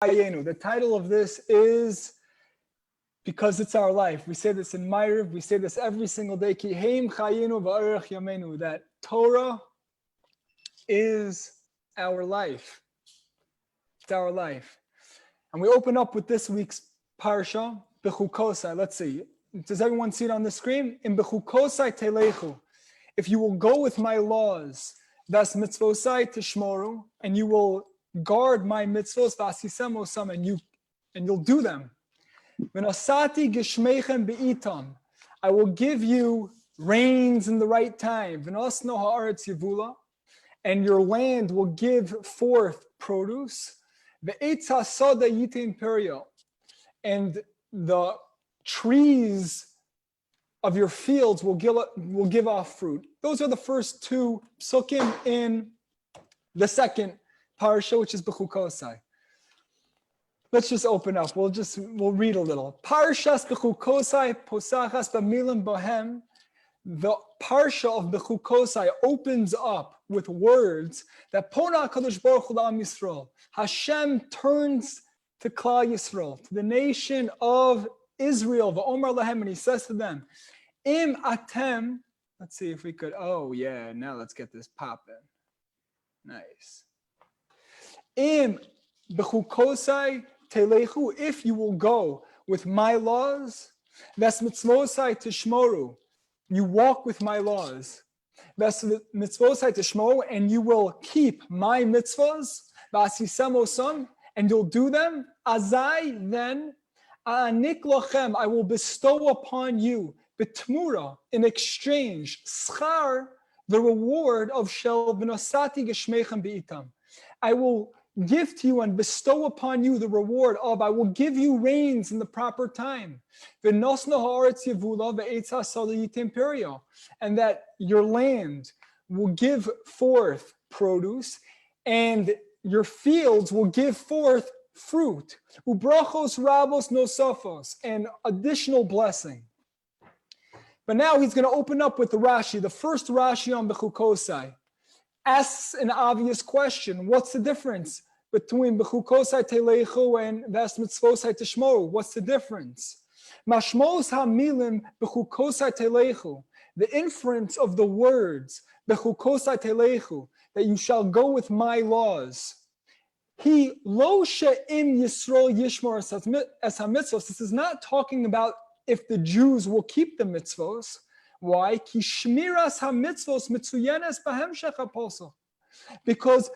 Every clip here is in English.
The title of this is because it's our life. We say this in Ma'ariv, we say this every single day. Ki heim chayenu v'arech yamenu. That Torah is our life. It's our life. And we open up with this week's Parsha, Bechukosay. Let's see. Does everyone see it on the screen? In Bechukosay telechu. If you will go with my laws, das mitzvosai tishmoru, and you will guard my mitzvos, vasisem osam, and you'll do them. V'nosati geshmeichem be'itam. I will give you rains in the right time. V'nosno ha'aretz yivula, and your land will give forth produce. Ve'etz hasoda yitin perio, and the trees of your fields will give off fruit. Those are the first two psukim in the second parsha, which is Bechukosay. Let's just open up. We'll read a little. Parshas Bechukosay posachas b'milim bohem. The parsha of Bechukosay opens up with words that Pona Kadosh Baruch Hu L'Am Yisrael. Hashem turns to Klal Yisrael, to the nation of Israel. V'omar lahem, and he says to them, Im atem. Let's see if we could. Oh yeah, now let's get this popping. Nice. Im Bechukosay telechu. If you will go with my laws, ves mitzvosay tishmoru. You walk with my laws. Ves mitzvosay tishmoru, and you will keep my mitzvos. Vasisem osam, and you'll do them. Azai, then anik lochem, I will bestow upon you betmura, in exchange, schar, the reward of shel v'nosati geshmeichem be'itam. I will give to you and bestow upon you the reward of, I will give you rains in the proper time. V'nosno ha'aretz yivula ve'etz hasoda yitim perio, and that your land will give forth produce, and your fields will give forth fruit. Ubrachos rabos nosofos, and additional blessing. But now he's going to open up with the Rashi, the first Rashi on Bechukosay. Asks an obvious question. What's the difference between Bechukosay telechu and Ves mitzvosay tishmoru? What's the difference? Mashmos hamilim Bechukosay telechu. The inference of the words Bechukosay telechu, that you shall go with my laws. He lo she'im Yisrael yishmor es hamitzvos. This is not talking about if the Jews will keep the mitzvos. Why? Ki shmiras hamitzvos mitzuyenes bahemshech haposel. Because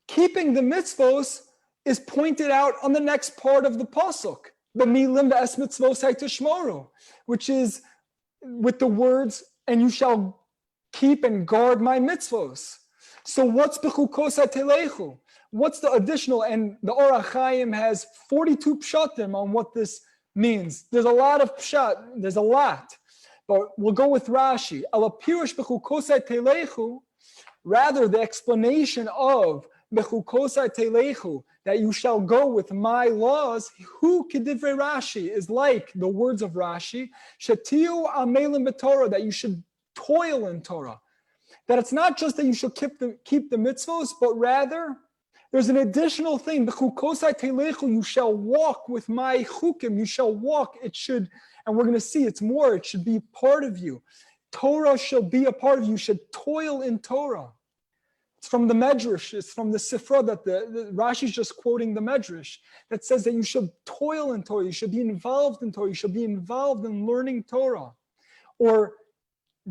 keeping the mitzvos is pointed out on the next part of the pasuk, the milim v'es mitzvosay tishmoru, which is with the words, and you shall keep and guard my mitzvos. So what's Bechukosay telechu? What's the additional? And the Orach Chaim has 42 pshatim on what this means. There's a lot of pshat. There's a lot. But we'll go with Rashi. Ala pirush Bechukosay telechu. Rather, the explanation of Bechukosay telechu, that you shall go with my laws, hu kedivrei Rashi, is like the words of Rashi, shetiu amelim b'Torah, that you should toil in Torah. That it's not just that you should keep the mitzvos, but rather there's an additional thing. Bechukosay telechu, you shall walk with my chukim. You shall walk. It should, and we're going to see it's more. It should be part of you. Torah shall be a part of you. You should toil in Torah. It's from the Medrash. It's from the Sifra that the Rashi's just quoting the Medrash that says that you should toil in Torah. You should be involved in Torah. You should be involved in learning Torah, or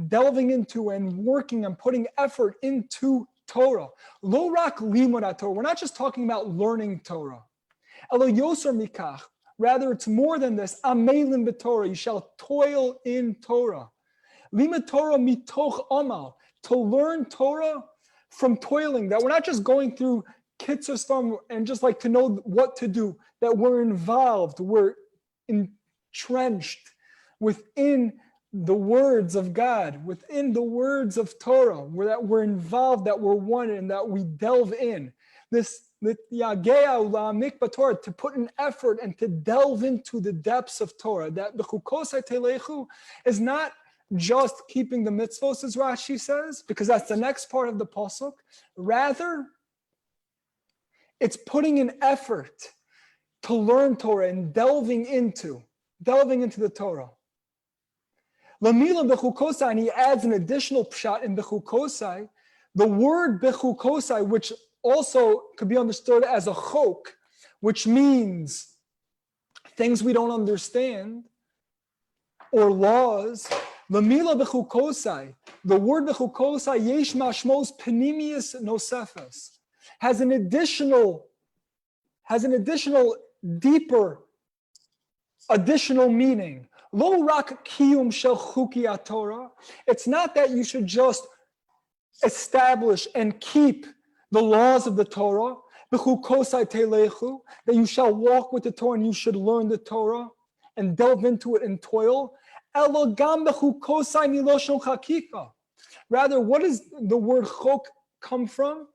delving into and working and putting effort into Torah. Lo rak limud Torah. We're not just talking about learning Torah. Elo yoser mikach. Rather, it's more than this. Amelin b'Torah. You shall toil in Torah. Limud Torah mitoch amal. To learn Torah from toiling. That we're not just going through kitzur from and just like to know what to do. That we're involved. We're entrenched within the words of God, within the words of Torah, that we're involved, that we're one, and that we delve in. This Torah, to put an effort and to delve into the depths of Torah. That Bechukosay telechu is not just keeping the mitzvos, as Rashi says, because that's the next part of the pasuk. Rather, It's putting an effort to learn Torah and delving into the Torah. Lamila Bechukosay, and he adds an additional pshat in Bechukosay. The word Bechukosay, which also could be understood as a chok, which means things we don't understand, or laws. Lamila Bechukosay, the word Bechukosay, yesh mashmos penimius nosefes, has an additional, deeper, additional meaning. Lo rak kiyum shel chuki Torah. It's not that you should just establish and keep the laws of the Torah, Bechukosay telechu, that you shall walk with the Torah and you should learn the Torah and delve into it and toil. Elo gam bechukosay miloshon chakika. Rather, what does the word chok come from?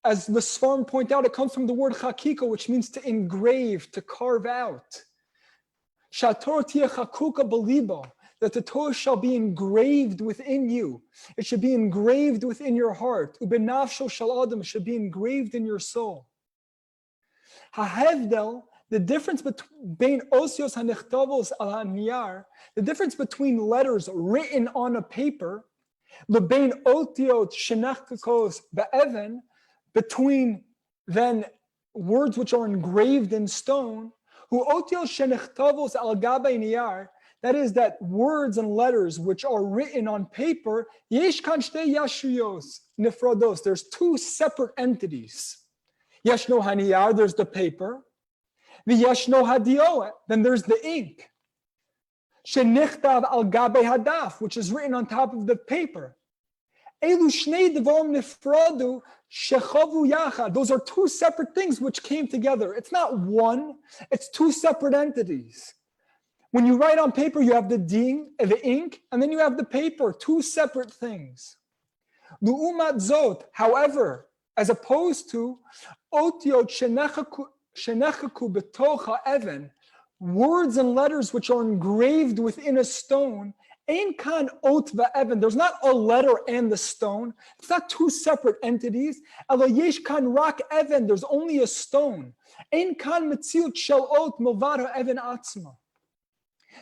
As the Sfarim point out, it comes from the word chakika, which means to engrave, to carve out. Shator tieh chakuka belibo, that the Torah shall be engraved within you. It should be engraved within your heart. Ubenafsho shel adam, should be engraved in your soul. Hahevdel, the difference between osios hanechtavos al haniyar, the difference between letters written on a paper, lebein otiot shenachkakos be'even, between then words which are engraved in stone, hu otiot shenechtavos al gabei niyar, that is, that words and letters which are written on paper, yesh kan shtei yashuyos nifrados, there's two separate entities. Yeshno haniyar, there's the paper. V'yeshno hadio, then there's the ink. Shenichtav al gabei hadaf, which is written on top of the paper. Elu shnei devarim nifradu shechavu yachad. Those are two separate things which came together. It's not one, it's two separate entities. When you write on paper, you have the ink, and then you have the paper, two separate things. Lu'umat zot, however, as opposed to otiot shenechaku betocha even, words and letters which are engraved within a stone, ein kan ot va'even, there's not a letter and the stone, it's not two separate entities, elo yesh kan rak even, there's only a stone, ein kan metziut shel ot milvad ha'even atzma.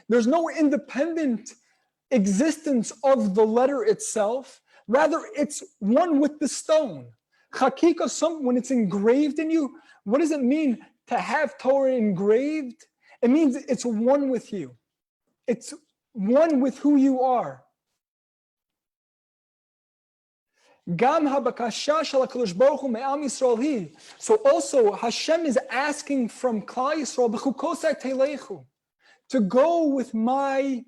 There's no independent existence of the letter itself. Rather, it's one with the stone. Chakika, when it's engraved in you, what does it mean to have Torah engraved? It means it's one with you. It's one with who you are. Gam habakasha shel HaKadosh Baruch Hu me'am Yisrael hi. So also Hashem is asking from Klal Yisrael, Bechukosay telechu, to go with my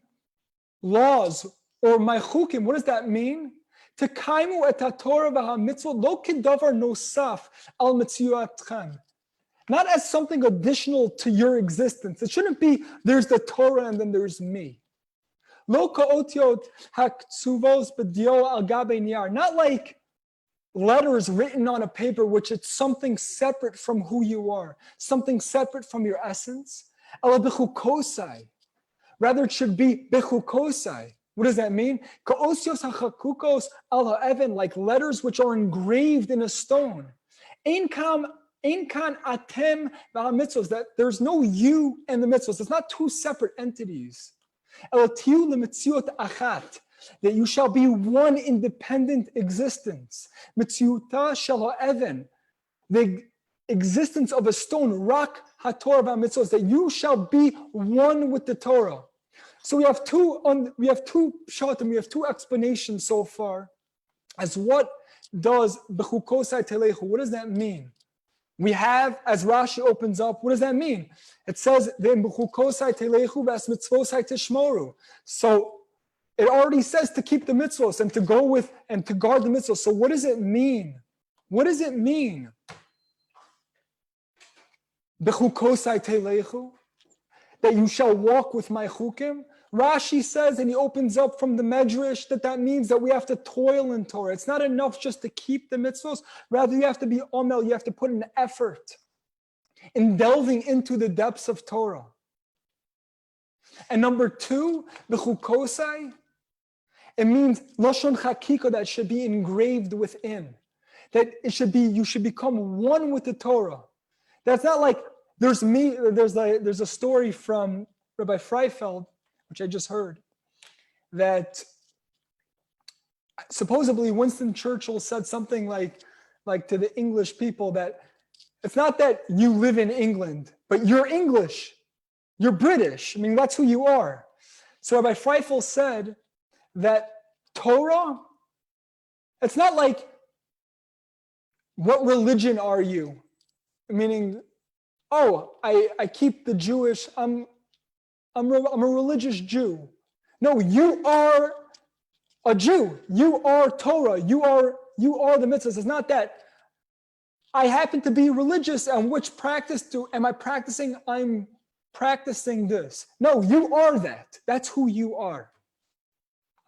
laws or my chukim. What does that mean? To kaimu et haTorah v'hamitzvot lo kedavar nosaf al mitziatchem. Not as something additional to your existence. It shouldn't be there's the Torah and then there's me. Lo ka'otiot haktsuvos b'dio al gabei niyar. Not like letters written on a paper, which it's something separate from who you are, something separate from your essence. Ala bechukosay. Rather, it should be bechukosay. What does that mean? Ka'osios hachakukos al ha'even, like letters which are engraved in a stone. Ein kan atem v'hamitzvos, that there's no you and the mitzvos. It's not two separate entities. El tiu lemitziut achat, that you shall be one independent existence. Mitziuta shel ha'even, the existence of a stone, rak haTorah v'hamitzvos, that you shall be one with the Torah. So we have two pshatim, we have two explanations so far as what does Bechukosay telechu, what does that mean? We have, as Rashi opens up, what does that mean? It says, Bechukosay telechu v'as mitzvosay tishmoru. So it already says to keep the mitzvos and to go with and to guard the mitzvos. So what does it mean? What does it mean? Bechukosay telechu, that you shall walk with my chukim. Rashi says, and he opens up from the Medrash, that means that we have to toil in Torah. It's not enough just to keep the mitzvos. Rather, you have to be omel, you have to put an effort in delving into the depths of Torah. And number two, Bechukosay, it means lashon chakika, that should be engraved within. that you should become one with the Torah. That's not like there's a story from Rabbi Freifeld, which I just heard, that supposedly Winston Churchill said something like to the English people that it's not that you live in England, but you're English, you're British. I mean, that's who you are. So Rabbi Freifeld said that Torah, it's not like what religion are you? Meaning, oh, I keep the Jewish, I'm a religious Jew. No, you are a Jew. You are Torah. You are the mitzvahs. It's not that I happen to be religious and which practice am I practicing? I'm practicing this. No, you are that. That's who you are.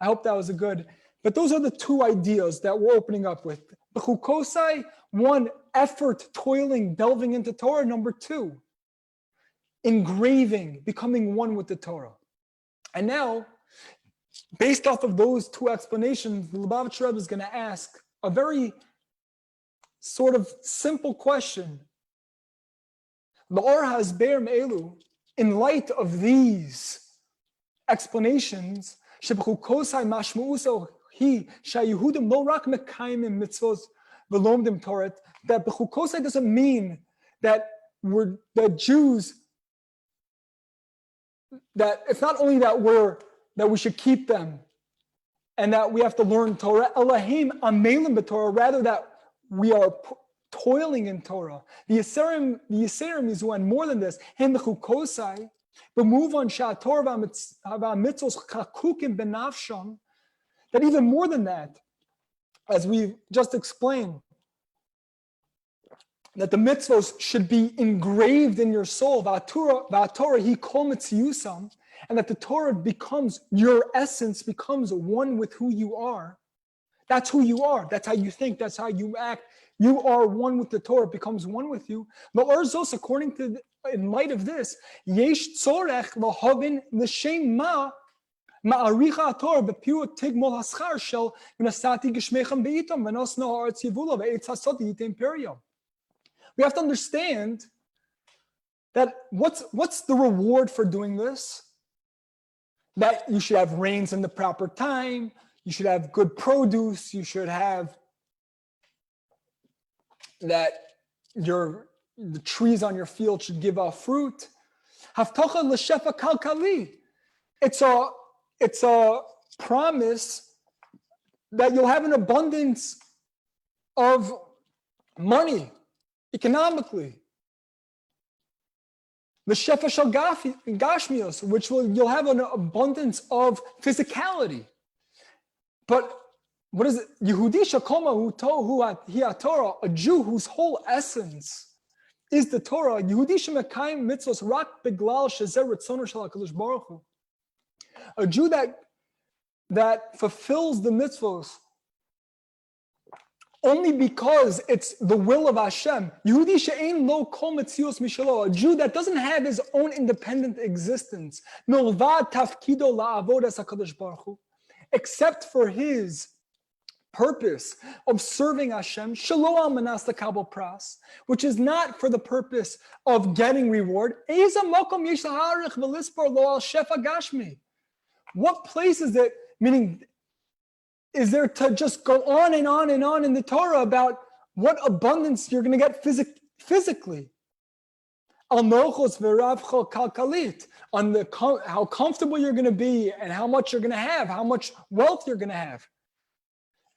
I hope that was a good, but those are the two ideas that we're opening up with. Bechukosay, one, effort, toiling, delving into Torah. Number two, engraving, becoming one with the Torah. And now, based off of those two explanations, the Lubavecher Rebbe is going to ask a very sort of simple question. In light of these explanations, Bechukosay mashma'uso hi shaYehudim lo rak mekayim mitzvos v'lomdim Torah. That Bechukosay doesn't mean that we're the Jews. That it's not only that we should keep them and that we have to learn Torah. Elohim amelim b'Torah. Rather that we are toiling in Torah. The Yisraelim is one more than this. Hen Bechukosay. But move on Torah mitzvos chakukim benafsham. That even more than that, as we just explained, that the mitzvos should be engraved in your soul. V'atorah he kol mitziyusam, and that the Torah becomes your essence, becomes one with who you are. That's who you are. That's how you think. That's how you act. You are one with the Torah. It becomes one with you. But Erzos, according to, in light of this, yesh tzorech lahavin l'shem ma'aricha Torah b'piu tigmol haschar shel v'nasati geshmechem be'itom v'nosno ha'aretz yivula v'etz hasoti yitem perium. We have to understand that what's the reward for doing this? That you should have rains in the proper time, you should have good produce, you should have that the trees on your field should give off fruit. Haftacha l'shefa kalkali. It's a promise that you'll have an abundance of money, economically. The shefa shel gashmios, which you'll have an abundance of physicality. But what is it? Yehudi shakoma hu tohu Torah, a Jew whose whole essence is the Torah. Yehudi shemekayim mitzvos rak beglal shezer ritzono shel HaKadosh Baruch Hu. A Jew that fulfills the mitzvos only because it's the will of Hashem. Yehudi she'ein lo kol mitzios mishalo, a Jew that doesn't have his own independent existence, milvad tafkido la'avod es HaKadosh Baruch Hu, except for his purpose of serving Hashem, shelo al manas lekabel pras, which is not for the purpose of getting reward. Eza mokom yesh laharich v'lispor lo al shefa gashmi. What place is it, meaning, is there to just go on and on and on in the Torah about what abundance you're going to get physically? Al nochos v'ravcho kalkalit, on how comfortable you're going to be and how much you're going to have, how much wealth you're going to have.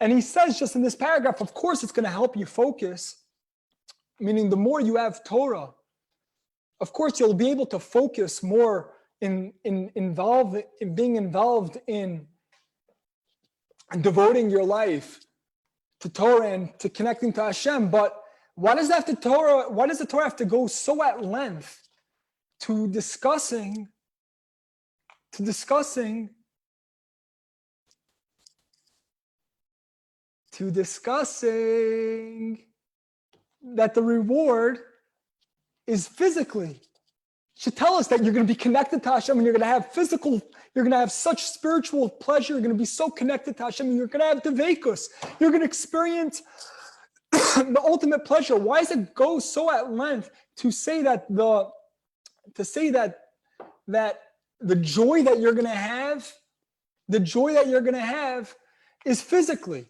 And he says just in this paragraph, of course, it's going to help you focus, meaning the more you have Torah, of course, you'll be able to focus more in being involved in devoting your life to Torah and to connecting to Hashem. But why does the Torah have to go so at length to discussing that the reward is physically? It should tell us that you're going to be connected to Hashem and you're going to have such spiritual pleasure, you're going to be so connected to Hashem, and you're going to have deveikus. You're going to experience the ultimate pleasure. Why does it go so at length to say that the joy that you're going to have, is physically?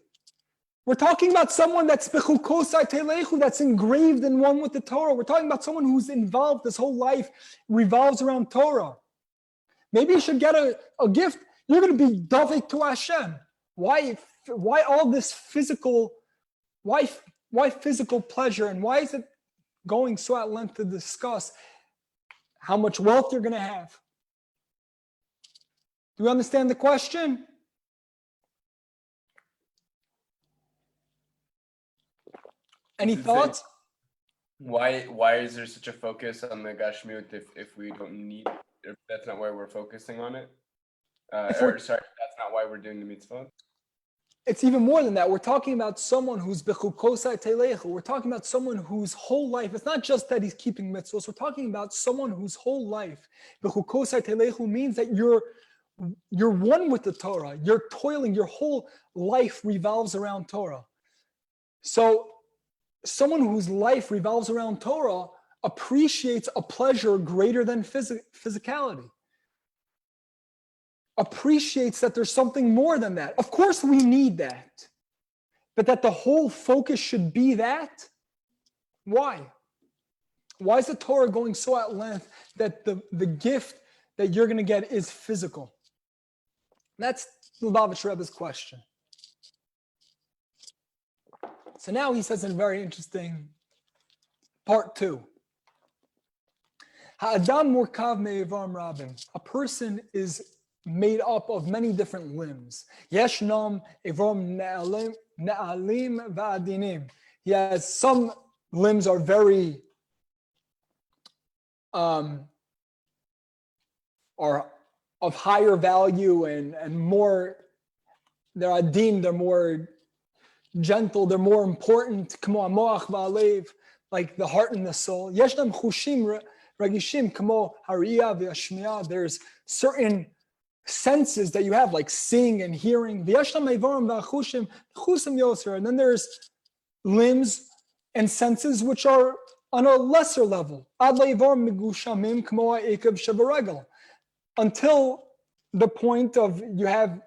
We're talking about someone that's Bechukosay telechu, that's engraved in one with the Torah. We're talking about someone who's involved, this whole life revolves around Torah. Maybe you should get a gift. You're going to be davik to Hashem. Why all this physical, why physical pleasure? And why is it going so at length to discuss how much wealth you're going to have? Do you understand the question? Any thoughts? Why is there such a focus on the Gashmiut if we don't need, if that's not why we're focusing on it? That's not why we're doing the mitzvot? It's even more than that. We're talking about someone who's Bechukosay telechu. We're talking about someone whose whole life, it's not just that he's keeping mitzvot. We're talking about someone whose whole life, Bechukosay telechu, means that you're one with the Torah. You're toiling. Your whole life revolves around Torah. So someone whose life revolves around Torah appreciates a pleasure greater than physicality. Appreciates that there's something more than that. Of course we need that. But that the whole focus should be that? Why? Why is the Torah going so at length that the gift that you're going to get is physical? That's Lubavecher Rebbe's question. So now he says in a very interesting part 2. Ha'adam murkav me'ivam rabim. A person is made up of many different limbs. Yeshnam ivam na'alim va'adinim. He has some limbs are very are of higher value and more, they're adin, they're more gentle, they're more important, kamo hamoach va'alev, like the heart and the soul. Yeshnam chushim ragishim kamo hariyah v'ashmiya. There's certain senses that you have, like seeing and hearing. V'yeshnam evarim v'achushim chusim yoser. And then there's limbs and senses which are on a lesser level. Ad le'evarim migushamim kamo ha'ekev shebaregel. Until the point of you have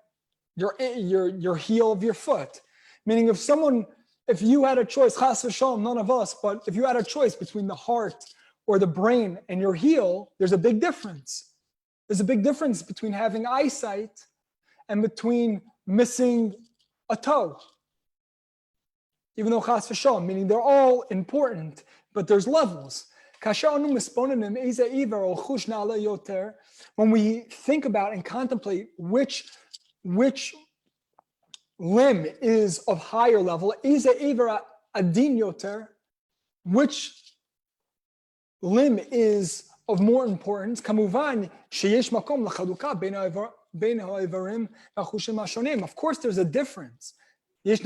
your heel of your foot. Meaning if you had a choice, chas v'shalom, none of us, but if you had a choice between the heart or the brain and your heel, there's a big difference. There's a big difference between having eyesight and between missing a toe. Even though chas v'shalom, meaning they're all important, but there's levels. When we think about and contemplate which limb is of higher level, which limb is of more importance, of course there's a difference. There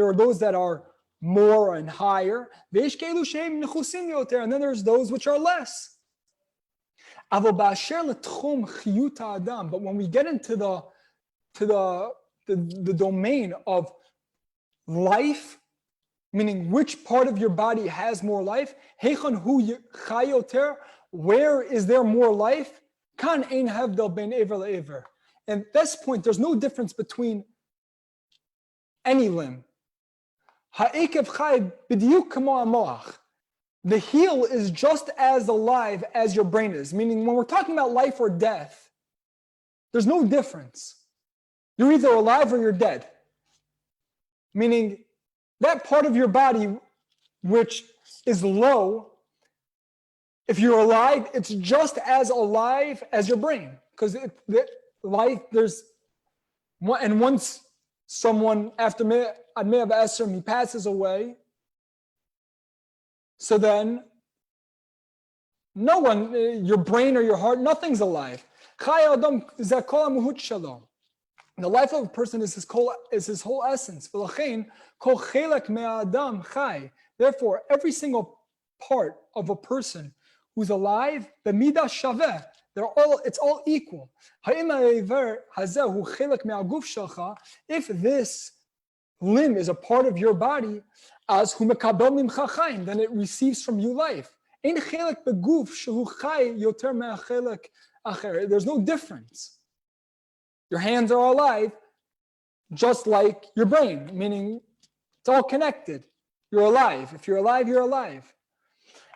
are those that are more and higher, and then there's those which are less. But when we get into the domain of life, meaning which part of your body has more life, where is there more life? And at this point, there's no difference between any limb. The heel is just as alive as your brain is, meaning when we're talking about life or death, there's no difference. You're either alive or you're dead. Meaning that part of your body which is low, if you're alive, it's just as alive as your brain. Because life, and once someone, after Admei Esrim, he passes away, so then no one, your brain or your heart, nothing's alive. The life of a person is his whole essence. Therefore, every single part of a person who's alive, it's all equal. If this limb is a part of your body, as hu mekabel mimcha chaim, then it receives from you life. Ein chelek beguf shehu chai yoter me'achelek acher. There's no difference. Your hands are alive, just like your brain, meaning it's all connected. You're alive. If you're alive, you're alive.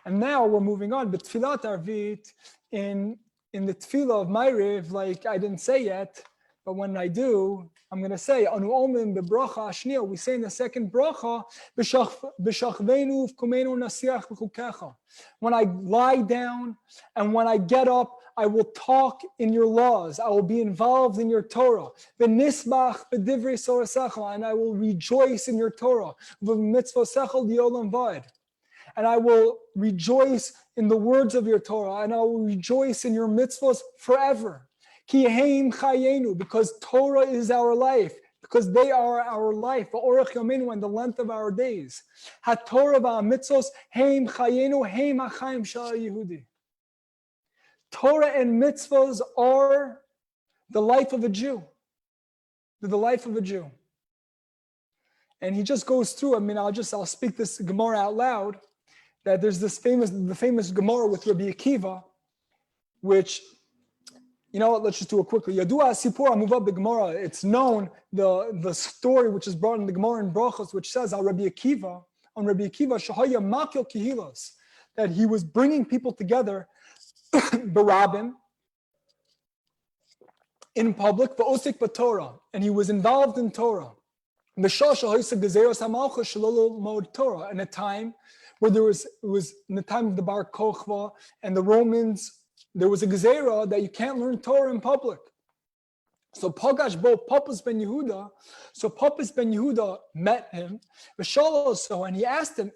And now we're moving on. But Tfilat Arvit, in the Tfilah of Ma'ariv, like I didn't say yet, but when I do, I'm going to say, Anu Omen bebracha ashniya. We say in the second bracha, B'shachvenu v'kumenu nasiach b'chukecha. When I lie down and when I get up, I will talk in your laws. I will be involved in your Torah. V'nisbach b'divrei sorasecha, and I will rejoice in your Torah. V'mitzvosechel diolam v'ad. And I will rejoice in the words of your Torah, and I will rejoice in your mitzvos forever. Ki heim chayenu, because Torah is our life, because they are our life. V'orach yomenu, and the length of our days. HaTorah v'amitzvos heim chayenu, heim ha'chaim shel Yehudi. Torah and mitzvahs are the life of a Jew. They're the life of a Jew. And he just goes through, I'll speak this Gemara out loud, that there's the famous Gemara with Rabbi Akiva, which, let's just do it quickly. Yadua Sipur Amuvah B'Gemara. It's known, the story which is brought in the Gemara in Brachos, which says on Rabbi Akiva, Shahaya Makil Kihilas, that he was bringing people together, Barabim, in public, V'osik B'Torah, and he was involved in Torah. In a time where it was in the time of the Bar Kochva and the Romans, there was a gezerah that you can't learn Torah in public. So Pagash Bo Papas ben Yehuda, met him, and he asked him,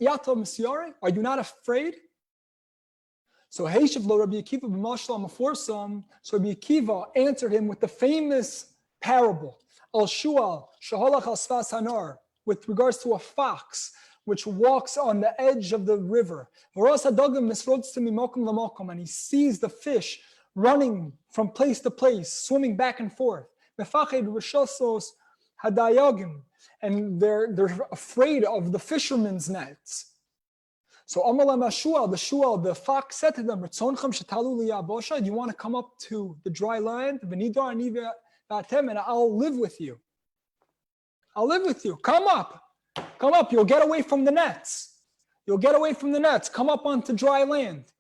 are you not afraid? So Heishav lo Rabbi Akiva b'mashlam aforsam. So Rabbi Akiva answered him with the famous parable, Al Shual Shaholach al Sfas Hanar, with regards to a fox which walks on the edge of the river. And he sees the fish running from place to place, swimming back and forth. And they're afraid of the fishermen's nets. So the fox said to them, do you want to come up to the dry land? And I'll live with you. Come up. You'll get away from the nets. Come up onto dry land.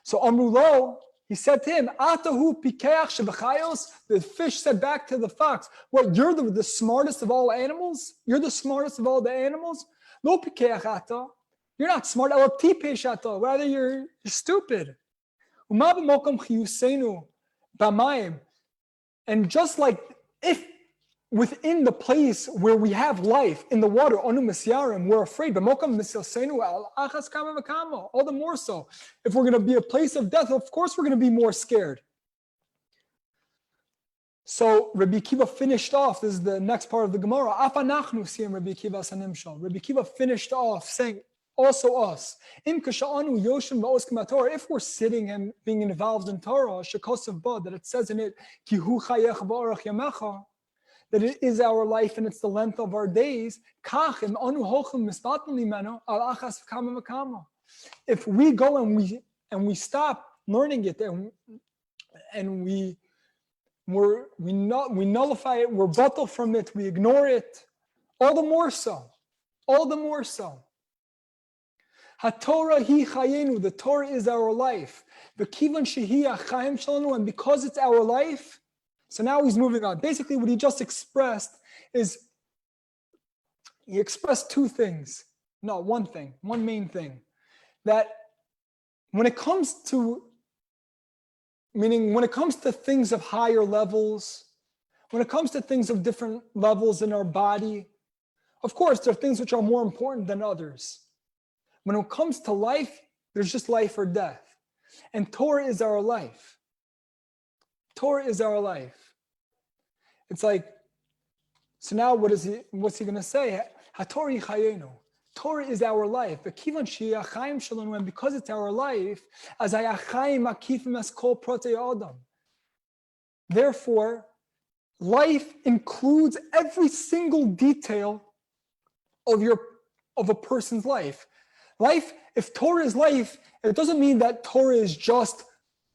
So Amrulo, he said to him, the fish said back to the fox, what, you're the smartest of all animals? You're the smartest of all the animals? No pikeach ata. You're not smart. Rather, you're stupid. And just like if within the place where we have life, in the water, we're afraid. All the more so. If we're going to be a place of death, of course we're going to be more scared. So Rabbi Akiva finished off, this is the next part of the Gemara. Rabbi Akiva finished off saying, also us. If we're sitting and being involved in Torah, that it says in it, that it is our life and it's the length of our days. If we go and we stop learning it and we nullify it, we're batal from it, we ignore it, all the more so. HaTorah hi chayenu, the Torah is our life. And because it's our life, so now he's moving on. Basically, what he just expressed is, he expressed two things. No, one thing, one main thing. That when it comes to things of higher levels, when it comes to things of different levels in our body, of course, there are things which are more important than others. When it comes to life, there's just life or death. And Torah is our life. It's like, so now what's he going to say? HaTorah chayenu. Torah is our life. And because it's our life, as kol protei adam. Therefore, life includes every single detail of a person's life. Life, if Torah is life, it doesn't mean that Torah is just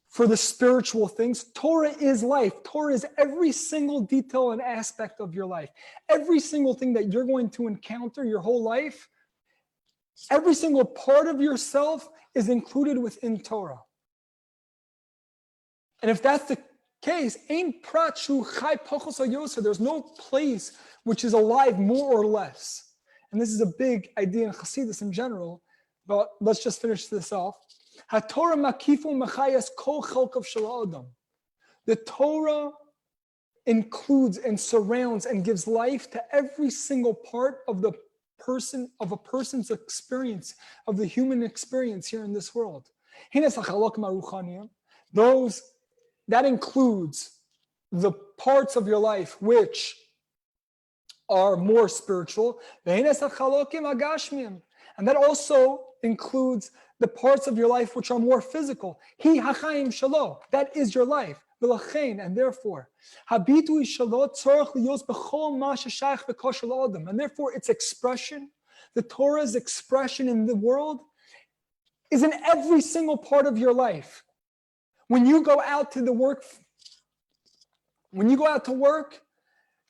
for the spiritual things. Torah is life. Torah is every single detail and aspect of your life. Every single thing that you're going to encounter your whole life, every single part of yourself is included within Torah. And if that's the case, there's no place which is alive more or less. And this is a big idea in Chassidus in general, but let's just finish this off. The Torah includes and surrounds and gives life to every single part of a person's experience, of the human experience here in this world. That includes the parts of your life which are more spiritual, and that also includes the parts of your life which are more physical. That is your life. And therefore, and therefore its expression, the Torah's expression in the world, is in every single part of your life. When you go out to work,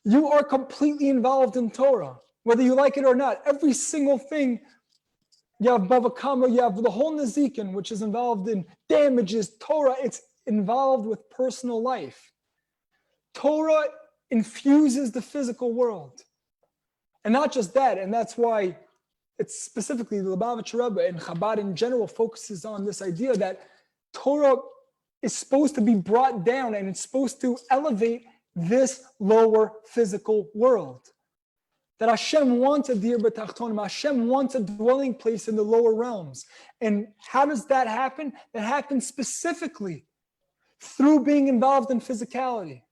you are completely involved in Torah, whether you like it or not. Every single thing, you have Bava Kama, you have the whole Nezikin, which is involved in damages. Torah, it's involved with personal life. Torah infuses the physical world. And not just that, and that's why it's specifically the Lubavecher Rebbe and Chabad in general focuses on this idea that Torah is supposed to be brought down and it's supposed to elevate this lower physical world. That Hashem wants a dir b'tachtonim, Hashem wants a dwelling place in the lower realms. And how does that happen? That happens specifically through being involved in physicality.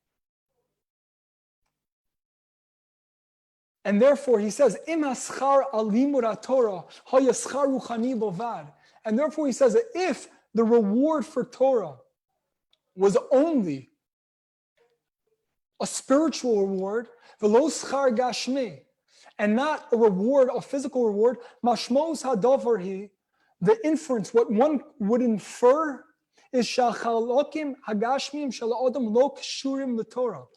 And therefore, he says, Im haschar al limud Torah, hayaschar ruchani bovad. And therefore, he says that if the reward for Torah was only a spiritual reward, v'lo schar gashmi, and not a reward, a physical reward, mashmos hadover hi, the inference, what one would infer is shachalokim hagashmim shel adam lo kshurim l'Torah.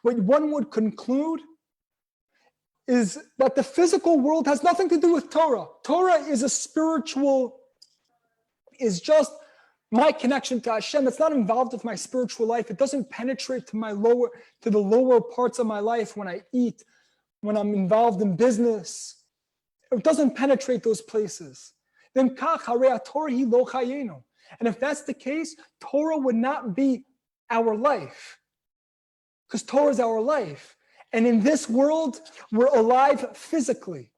What one would conclude is that the physical world has nothing to do with Torah. Torah is a spiritual, is just my connection to Hashem. It's not involved with my spiritual life. It doesn't penetrate to the lower parts of my life when I eat, when I'm involved in business. It doesn't penetrate those places. Then kach harei Torah hi lo chayenu. And if that's the case, Torah would not be our life. Because Torah is our life. And in this world, we're alive physically.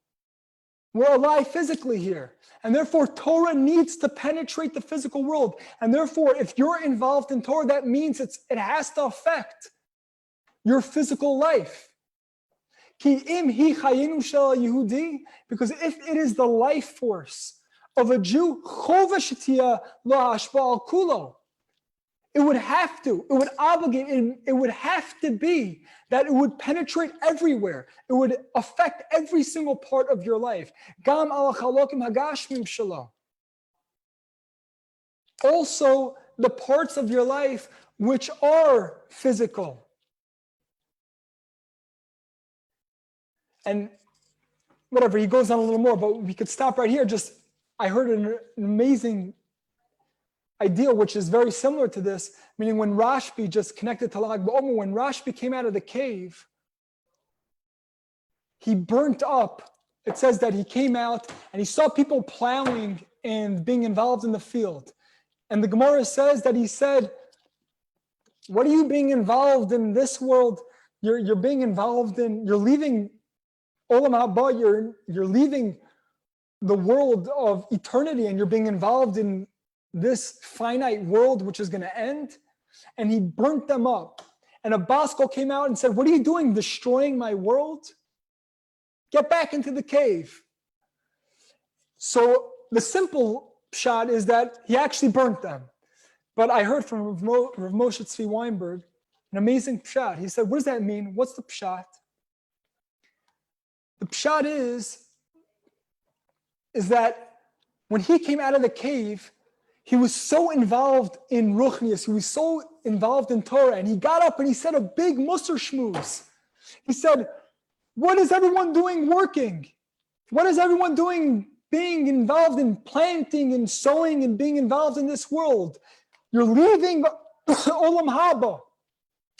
We're alive physically here. And therefore, Torah needs to penetrate the physical world. And therefore, if you're involved in Torah, that means it has to affect your physical life. Ki im hi chayenu shel Yehudi, because if it is the life force of a Jew, chova shetia lo hashpa al kulo, it would have to, it would obligate, it would have to be that it would penetrate everywhere. It would affect every single part of your life. Gam al chalokim hagashmim shelo. Also, the parts of your life which are physical. And whatever, he goes on a little more, but we could stop right here. I heard an amazing idea, which is very similar to this, meaning when Rashbi, just connected to Lag BaOmer, when Rashbi came out of the cave, he burnt up. It says that he came out and he saw people plowing and being involved in the field. And the Gemara says that he said, what are you being involved in this world? You're being involved in, you're leaving Olam Haba, you're leaving the world of eternity and you're being involved in this finite world which is going to end. And he burnt them up. And a Baskal came out and said, what are you doing, destroying my world? Get back into the cave. So the simple pshat is that he actually burnt them. But I heard from Rav Moshe Tzvi Weinberg an amazing pshat. He said, what does that mean? What's the pshat? The pshat is is that when he came out of the cave, he was so involved in Ruchnius, he was so involved in Torah, and he got up and he said a big Musar shmooze. He said, what is everyone doing working? What is everyone doing being involved in planting and sowing and being involved in this world? You're leaving Olam Haba.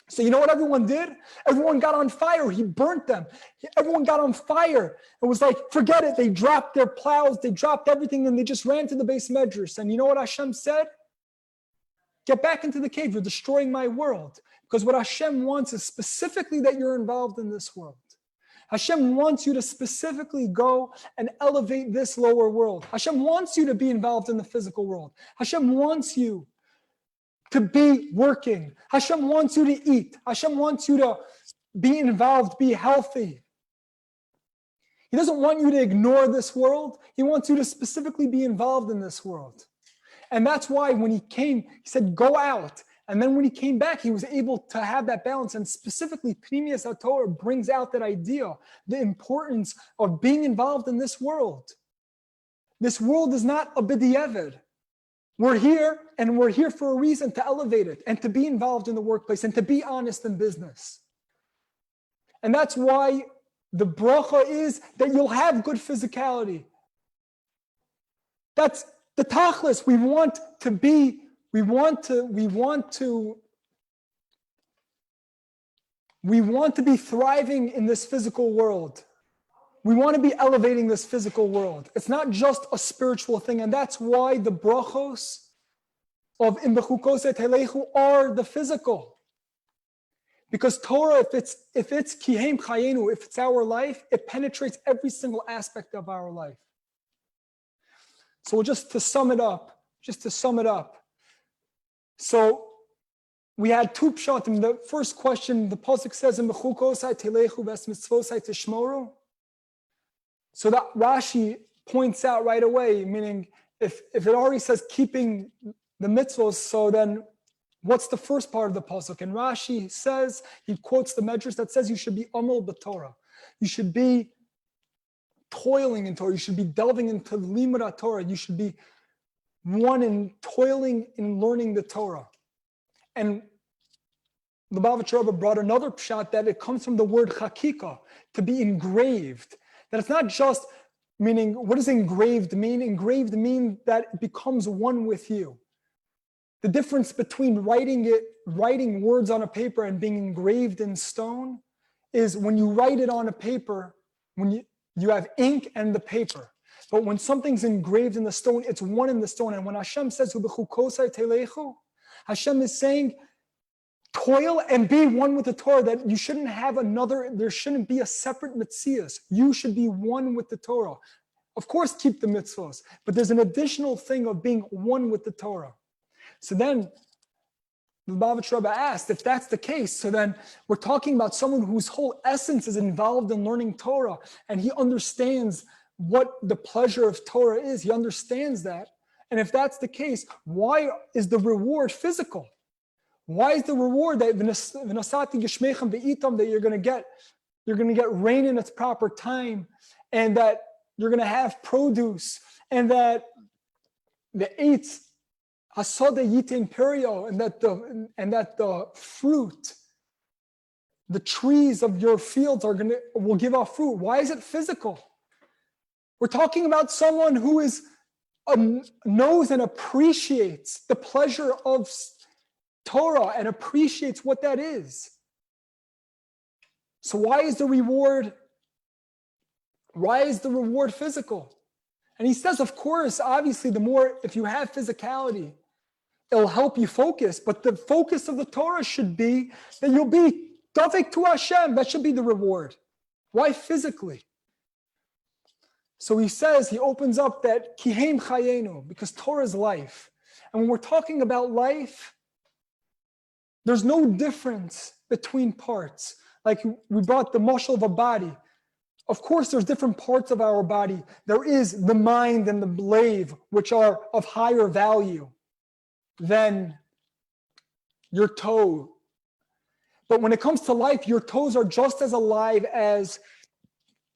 So you know what everyone did? Everyone got on fire. He burnt them. Everyone got on fire. It was like, forget it. They dropped their plows. They dropped everything and they just ran to the base medrash. And you know what Hashem said? Get back into the cave. You're destroying my world. Because what Hashem wants is specifically that you're involved in this world. Hashem wants you to specifically go and elevate this lower world. Hashem wants you to be involved in the physical world. Hashem wants you to be working. Hashem wants you to eat. Hashem wants you to be involved, be healthy. He doesn't want you to ignore this world. He wants you to specifically be involved in this world. And that's why when he came, he said, go out. And then when he came back, he was able to have that balance. And specifically, Pnimius HaTorah brings out that idea, the importance of being involved in this world. This world is not a b'diavad. We're here, and we're here for a reason, to elevate it and to be involved in the workplace and to be honest in business. And that's why the bracha is that you'll have good physicality. That's the tachlis. We want to be thriving in this physical world. We want to be elevating this physical world. It's not just a spiritual thing, and that's why the brachos of Bechukosay telechu are the physical. Because Torah, if it's kihem chayenu, if it's our life, it penetrates every single aspect of our life. So just to sum it up. So we had two pshatim. The first question, the pasuk says in Bechukosay telechu ves mitzvosay tishmoru. So that Rashi points out right away, meaning if it already says keeping the mitzvos, so then what's the first part of the pasuk? And Rashi says, he quotes the medrash that says you should be amol b'Torah. You should be toiling in Torah. You should be delving into the limud Torah. You should be one in toiling in learning the Torah. And the Lubavecher Rebbe brought another pshat that it comes from the word chakika, to be engraved. That it's not just meaning, what does engraved mean? Engraved means that it becomes one with you. The difference between writing words on a paper and being engraved in stone is when you write it on a paper, when you have ink and the paper. But when something's engraved in the stone, it's one in the stone. And when Hashem says, Bechukosay telechu, Hashem is saying, toil and be one with the Torah, that you shouldn't have there shouldn't be a separate mitzias. You should be one with the Torah. Of course, keep the mitzvahs, but there's an additional thing of being one with the Torah. So then the Lubavecher Rebbe asked, if that's the case, so then we're talking about someone whose whole essence is involved in learning Torah, and he understands what the pleasure of Torah is. He understands that. And if that's the case, why is the reward physical? Why is the reward that that you're going to get rain in its proper time, and that you're going to have produce, and that the eights hasada yitin perio, and that the fruit, the trees of your fields will give off fruit? Why is it physical? We're talking about someone who knows and appreciates the pleasure of Torah and appreciates what that is. So why is the reward physical? And he says, of course, obviously, if you have physicality, it'll help you focus, but the focus of the Torah should be that you'll be davik to Hashem. That should be the reward. Why physically? So he opens up that kihem chayenu, because Torah is life. And when we're talking about life, there's no difference between parts. Like we brought the mashal of a body. Of course, there's different parts of our body. There is the mind and the blave, which are of higher value than your toe. But when it comes to life, your toes are just as alive as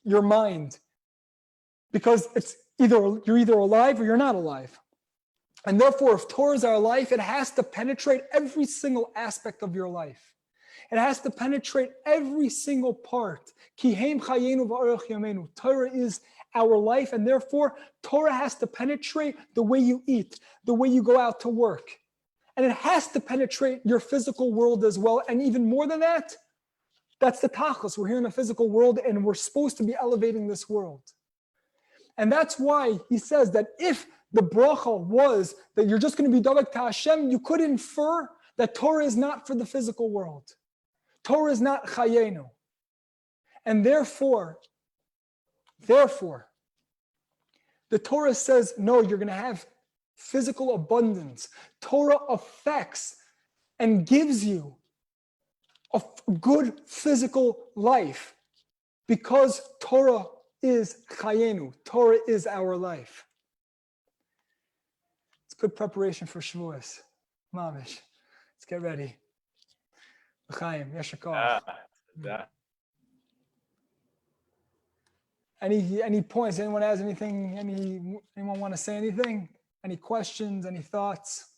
your mind. Because you're either alive or you're not alive. And therefore, if Torah is our life, it has to penetrate every single aspect of your life. It has to penetrate every single part. Ki heim chayenu v'aruch yameinu. Torah is our life, and therefore, Torah has to penetrate the way you eat, the way you go out to work. And it has to penetrate your physical world as well. And even more than that, that's the tachlis. We're here in the physical world, and we're supposed to be elevating this world. And that's why he says that if the bracha was that you're just going to be davek to Hashem, you could infer that Torah is not for the physical world. Torah is not chayenu. And therefore, the Torah says, no, you're going to have physical abundance. Torah affects and gives you a good physical life because Torah is chayenu. Torah is our life. It's good preparation for Shavuos. Mamish. Let's get ready. L'chaim, yasher koach. Any points? Anyone has anything? Anyone want to say anything? Any questions? Any thoughts?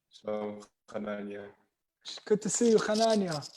So, Hanania. Good to see you, Hanania.